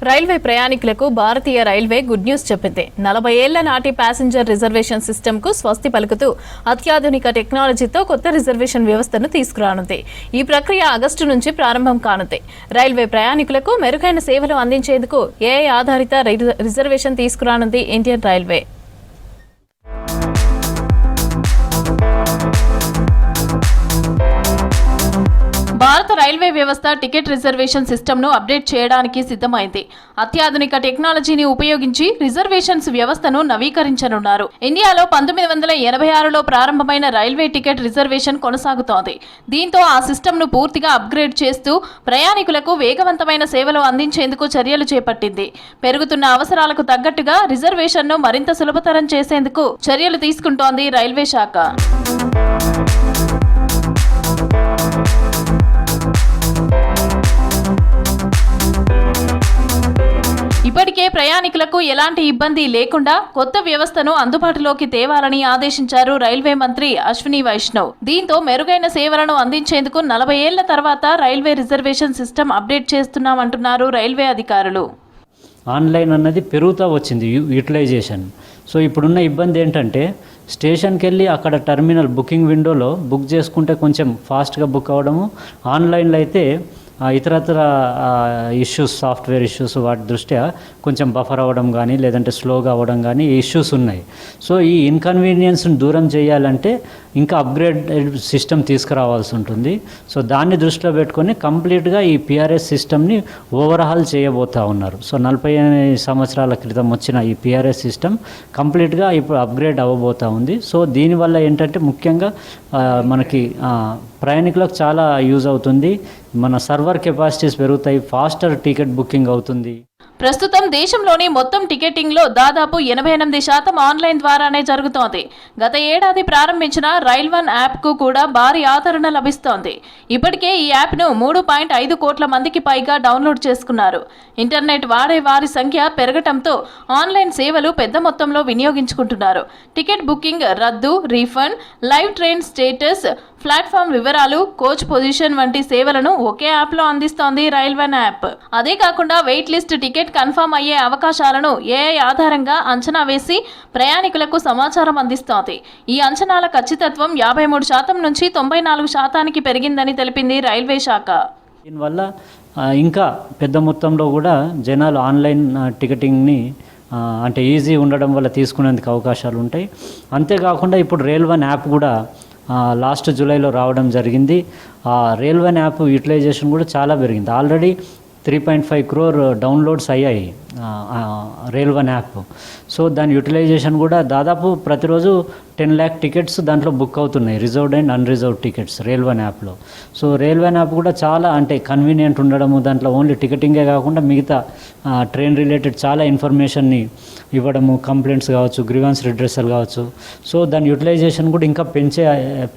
Railway ప్రయాణికులకు భారతీయ railway good news చెప్పింది. 40 ఏళ్ల నాటి ప్యాసింజర్ రిజర్వేషన్ సిస్టమ్ కు స్వస్తి పలుకుతూ అత్యాధునిక టెక్నాలజీతో కొత్త రిజర్వేషన్ వ్యవస్థను తీసుకురానుంది. ఈ ప్రక్రియ ఆగస్టు నుంచి ప్రారంభం కానుంది. రైల్వే ప్రయాణికులకు మెరుగైన సేవలు అందించేందుకు ఏఐ ఆధారిత రిజర్వేషన్ తీసుకురానుంది ఇండియన్ రైల్వే. భారత రైల్వే వ్యవస్థ టికెట్ రిజర్వేషన్ సిస్టమ్ను అప్డేట్ చేయడానికి సిద్ధమైంది. అత్యాధునిక టెక్నాలజీని ఉపయోగించి రిజర్వేషన్స్ వ్యవస్థను నవీకరించనున్నారు. ఇండియాలో 1986లో ప్రారంభమైన రైల్వే టికెట్ రిజర్వేషన్ కొనసాగుతోంది. దీంతో ఆ సిస్టమ్ను పూర్తిగా అప్గ్రేడ్ చేస్తూ ప్రయాణికులకు వేగవంతమైన సేవలు అందించేందుకు చర్యలు చేపట్టింది. పెరుగుతున్న అవసరాలకు తగ్గట్టుగా రిజర్వేషన్ను మరింత సులభతరం చేసేందుకు చర్యలు తీసుకుంటోంది రైల్వే శాఖ. ఇప్పటికే ప్రయాణికులకు ఎలాంటి ఇబ్బంది లేకుండా కొత్త వ్యవస్థను అందుబాటులోకి తేవాలని ఆదేశించారు రైల్వే మంత్రి అశ్విని వైష్ణవ్. దీంతో మెరుగైన సేవలను అందించేందుకు 40 ఏళ్ల తర్వాత రైల్వే రిజర్వేషన్ సిస్టమ్ అప్డేట్ చేస్తున్నామంటున్నారు రైల్వే అధికారులు. ఆన్లైన్ అన్నది పెరుగుతూ వచ్చింది యూటిలైజేషన్. సో ఇప్పుడున్న ఇబ్బంది ఏంటంటే స్టేషన్కి వెళ్ళి అక్కడ టర్మినల్ బుకింగ్ విండోలో బుక్ చేసుకుంటే కొంచెం ఫాస్ట్గా బుక్ అవ్వడము, ఆన్లైన్లో అయితే ఇతరత్ర ఇష్యూస్, సాఫ్ట్వేర్ ఇష్యూస్ వాటి దృష్ట్యా కొంచెం బఫర్ అవ్వడం కానీ లేదంటే స్లోగా అవ్వడం కానీ ఇష్యూస్ ఉన్నాయి. సో ఈ ఇన్కన్వీనియన్స్ని దూరం చేయాలంటే ఇంకా అప్గ్రేడ్ సిస్టమ్ తీసుకురావాల్సి ఉంటుంది. సో దాన్ని దృష్టిలో పెట్టుకొని కంప్లీట్గా ఈ పిఆర్ఎస్ సిస్టమ్ని ఓవర్హాల్ చేయబోతూ ఉన్నారు. సో 40 సంవత్సరాల క్రితం వచ్చిన ఈ పిఆర్ఎస్ సిస్టమ్ కంప్లీట్గా ఇప్పుడు అప్గ్రేడ్ అవ్వబోతూ ఉంది. సో దీనివల్ల ఏంటంటే ముఖ్యంగా మనకి ప్రయాణికులకు చాలా యూజ్ అవుతుంది. మన సర్వర్ కెపాసిటీస్ పెరుగుతాయి, ఫాస్టర్ టికెట్ బుకింగ్ అవుతుంది. ప్రస్తుతం దేశంలోని మొత్తం టికెటింగ్లో దాదాపు 88% ఆన్లైన్ ద్వారానే జరుగుతోంది. గత ఏడాది ప్రారంభించిన రైల్1 యాప్కు కూడా భారీ ఆదరణ లభిస్తోంది. ఇప్పటికే ఈ యాప్ను 3.5 కోట్ల మందికి పైగా డౌన్లోడ్ చేసుకున్నారు. ఇంటర్నెట్ వాడే వారి సంఖ్య పెరగటంతో ఆన్లైన్ సేవలు పెద్ద మొత్తంలో వినియోగించుకుంటున్నారు. టికెట్ బుకింగ్, రద్దు, refund, live train status, platform వివరాలు, కోచ్ పొజిషన్ వంటి సేవలను ఒకే యాప్లో అందిస్తోంది రైల్1 యాప్. అదే కాకుండా వెయిట్ లిస్ట్, టికెట్ కన్ఫర్మ్ అయ్యే అవకాశాలను ఏఐ ఆధారంగా అంచనా వేసి ప్రయాణికులకు సమాచారం అందిస్తోంది. ఈ అంచనాల ఖచ్చితత్వం 53% నుంచి 94% పెరిగిందని తెలిపింది రైల్వే శాఖ. దీనివల్ల ఇంకా పెద్ద మొత్తంలో కూడా జనాలు ఆన్లైన్ టికెటింగ్ని అంటే ఈజీ ఉండడం వల్ల తీసుకునేందుకు అవకాశాలు ఉంటాయి. అంతేకాకుండా ఇప్పుడు రైల్1 యాప్ కూడా లాస్ట్ జూలైలో రావడం జరిగింది. రైల్1 యాప్ యూటిలైజేషన్ కూడా చాలా పెరిగింది. ఆల్రెడీ 3.5 crore డౌన్లోడ్స్ అయ్యాయి రైల్1 యాప్. సో దాని యూటిలైజేషన్ కూడా దాదాపు ప్రతిరోజు 10 lakh టికెట్స్ దాంట్లో బుక్ అవుతున్నాయి, రిజర్వ్డ్ అండ్ అన్రిజర్వ్డ్ టికెట్స్ రైల్1 యాప్లో. సో రైల్1 యాప్ కూడా చాలా అంటే కన్వీనియంట్ ఉండడము, దాంట్లో ఓన్లీ టికెటింగే కాకుండా మిగతా ట్రైన్ రిలేటెడ్ చాలా ఇన్ఫర్మేషన్ని ఇవ్వడము, కంప్లైంట్స్ కావచ్చు, గ్రీవెన్స్ రిడ్రెసల్ కావచ్చు. సో దాని యూటిలైజేషన్ కూడా ఇంకా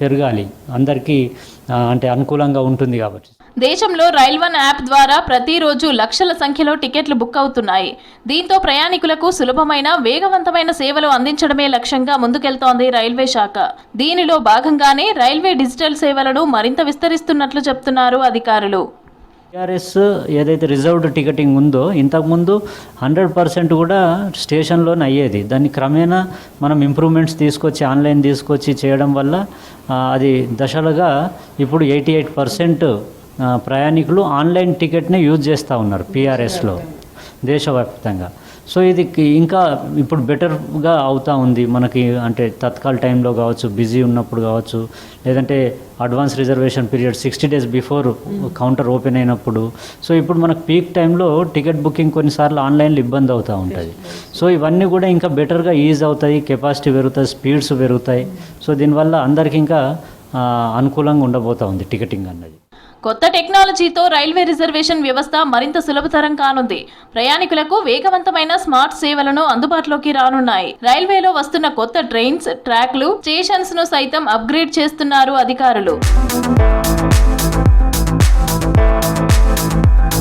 పెరగాలి, అందరికీ అంటే అనుకూలంగా ఉంటుంది కాబట్టి. దేశంలో రైల్1 యాప్ ద్వారా ప్రతిరోజు లక్షల సంఖ్యలో టికెట్లు బుక్ అవుతున్నాయి. దీంతో ప్రయాణికులకు సులభమైన, వేగవంతమైన సేవలు అందించడమే లక్ష్యంగా ముందుకెళ్తోంది రైల్వే శాఖ. దీనిలో భాగంగానే రైల్వే డిజిటల్ సేవలను మరింత విస్తరిస్తున్నట్లు చెప్తున్నారు అధికారులు. పిఆర్ఎస్ ఏదైతే రిజర్వ్డ్ టికెటింగ్ ఉందో ఇంతకుముందు 100% కూడా స్టేషన్లోనే అయ్యేది. దాన్ని క్రమేణా మనం ఇంప్రూవ్మెంట్స్ తీసుకొచ్చి ఆన్లైన్ తీసుకొచ్చి చేయడం వల్ల అది దశలుగా ఇప్పుడు 88% ప్రయాణికులు ఆన్లైన్ టికెట్ని యూజ్ చేస్తూ ఉన్నారు పిఆర్ఎస్లో దేశవ్యాప్తంగా. సో ఇది ఇంకా ఇప్పుడు బెటర్గా అవుతూ ఉంది మనకి. అంటే తత్కాల్ టైంలో కావచ్చు, బిజీ ఉన్నప్పుడు కావచ్చు, లేదంటే advance reservation period 60 days before counter open అయినప్పుడు. సో ఇప్పుడు మనకు పీక్ టైంలో టికెట్ బుకింగ్ కొన్నిసార్లు ఆన్లైన్లో ఇబ్బంది అవుతూ ఉంటుంది. సో ఇవన్నీ కూడా ఇంకా బెటర్గా ఈజ్ అవుతాయి, కెపాసిటీ పెరుగుతాయి, స్పీడ్స్ పెరుగుతాయి. సో దీనివల్ల అందరికీ ఇంకా అనుకూలంగా ఉండబోతూ ఉంది టికెటింగ్ అన్నది. కొత్త టెక్నాలజీతో రైల్వే రిజర్వేషన్ వ్యవస్థ మరింత సులభతరం కానుంది. ప్రయాణికులకు వేగవంతమైన స్మార్ట్ సేవలను అందుబాటులోకి రానున్నాయి. రైల్వేలో వస్తున్న కొత్త ట్రైన్స్, ట్రాక్లు, స్టేషన్స్ ను సైతం అప్గ్రేడ్ చేస్తున్నారు అధికారులు.